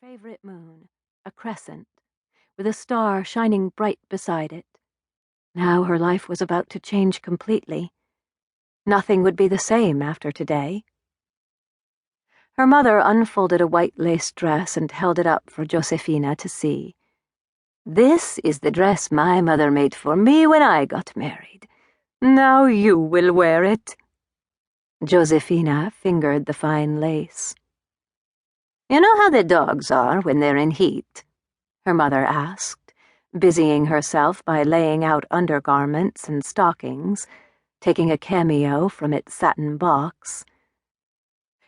favorite moon, a crescent, with a star shining bright beside it. Now her life was about to change completely. Nothing would be the same after today. Her mother unfolded a white lace dress and held it up for Josephina to see. "This is the dress my mother made for me when I got married. Now you will wear it." Josephina fingered the fine lace. "You know how the dogs are when they're in heat?" her mother asked, busying herself by laying out undergarments and stockings, taking a cameo from its satin box.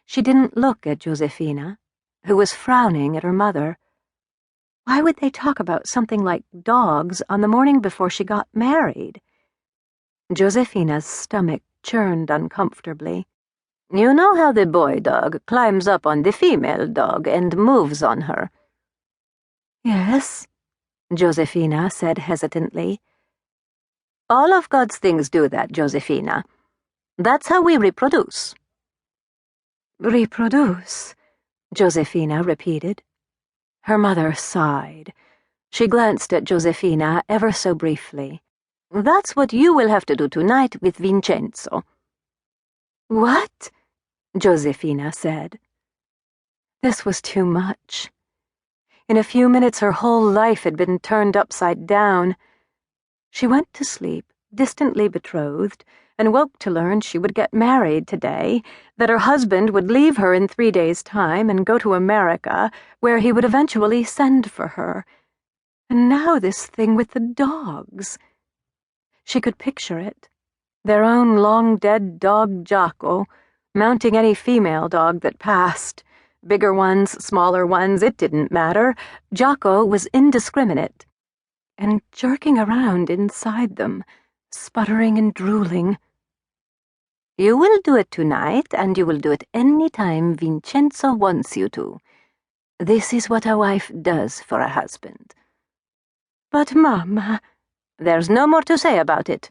She didn't look at Josephina, who was frowning at her mother. Why would they talk about something like dogs on the morning before she got married? Josephina's stomach churned uncomfortably. "You know how the boy dog climbs up on the female dog and moves on her?" "Yes," Josephina said hesitantly. "All of God's things do that, Josephina. That's how we reproduce." "Reproduce," Josephina repeated. Her mother sighed. She glanced at Josephina ever so briefly. "That's what you will have to do tonight with Vincenzo." "What?" Josephina said. This was too much. In a few minutes her whole life had been turned upside down. She went to sleep, distantly betrothed, and woke to learn she would get married today, that her husband would leave her in 3 days' time and go to America, where he would eventually send for her. And now this thing with the dogs. She could picture it. Their own long-dead dog Jocko, mounting any female dog that passed. Bigger ones, smaller ones, it didn't matter. Jocko was indiscriminate. And jerking around inside them, sputtering and drooling. "You will do it tonight, and you will do it any time Vincenzo wants you to. This is what a wife does for a husband." "But, Mama—" "There's no more to say about it.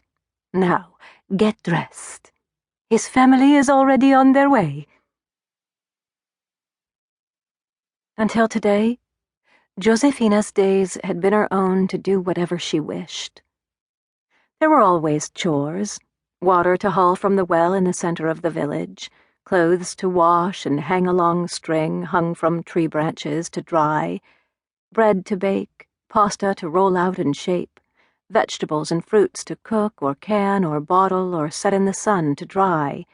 Now, get dressed. His family is already on their way." Until today, Josephina's days had been her own to do whatever she wished. There were always chores, water to haul from the well in the center of the village, clothes to wash and hang a long string hung from tree branches to dry, bread to bake, pasta to roll out and shape, vegetables and fruits to cook or can or bottle or set in the sun to dry.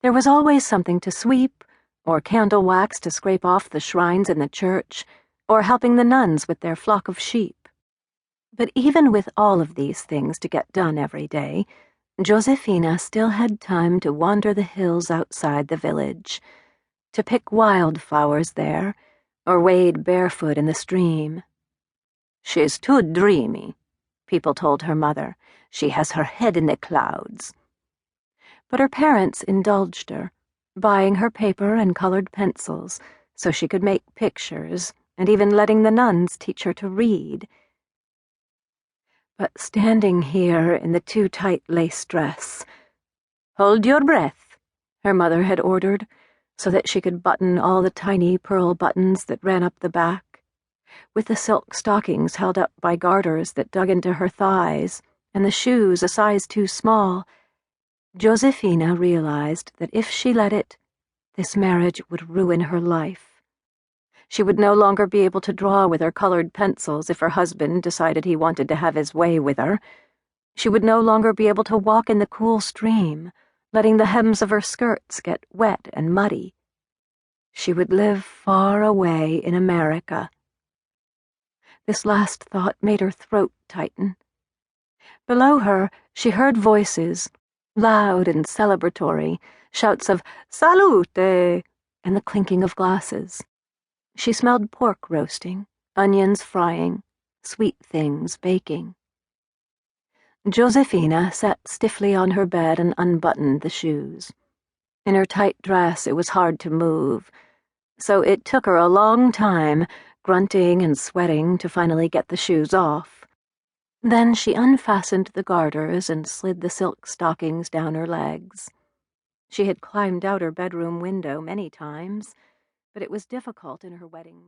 There was always something to sweep, or candle wax to scrape off the shrines in the church, or helping the nuns with their flock of sheep. But even with all of these things to get done every day, Josephina still had time to wander the hills outside the village, to pick wildflowers there, or wade barefoot in the stream. "She's too dreamy," people told her mother. "She has her head in the clouds." But her parents indulged her, buying her paper and colored pencils so she could make pictures, and even letting the nuns teach her to read. But standing here in the too tight lace dress— "Hold your breath," her mother had ordered, so that she could button all the tiny pearl buttons that ran up the back, with the silk stockings held up by garters that dug into her thighs, and the shoes a size too small. Josephina realized that if she let it, this marriage would ruin her life. She would no longer be able to draw with her colored pencils if her husband decided he wanted to have his way with her. She would no longer be able to walk in the cool stream, letting the hems of her skirts get wet and muddy. She would live far away in America. This last thought made her throat tighten. Below her, she heard voices, loud and celebratory, shouts of "Salute!" and the clinking of glasses. She smelled pork roasting, onions frying, sweet things baking. Josephina sat stiffly on her bed and unbuttoned the shoes. In her tight dress it was hard to move, so it took her a long time, grunting and sweating, to finally get the shoes off. Then she unfastened the garters and slid the silk stockings down her legs. She had climbed out her bedroom window many times, but it was difficult in her wedding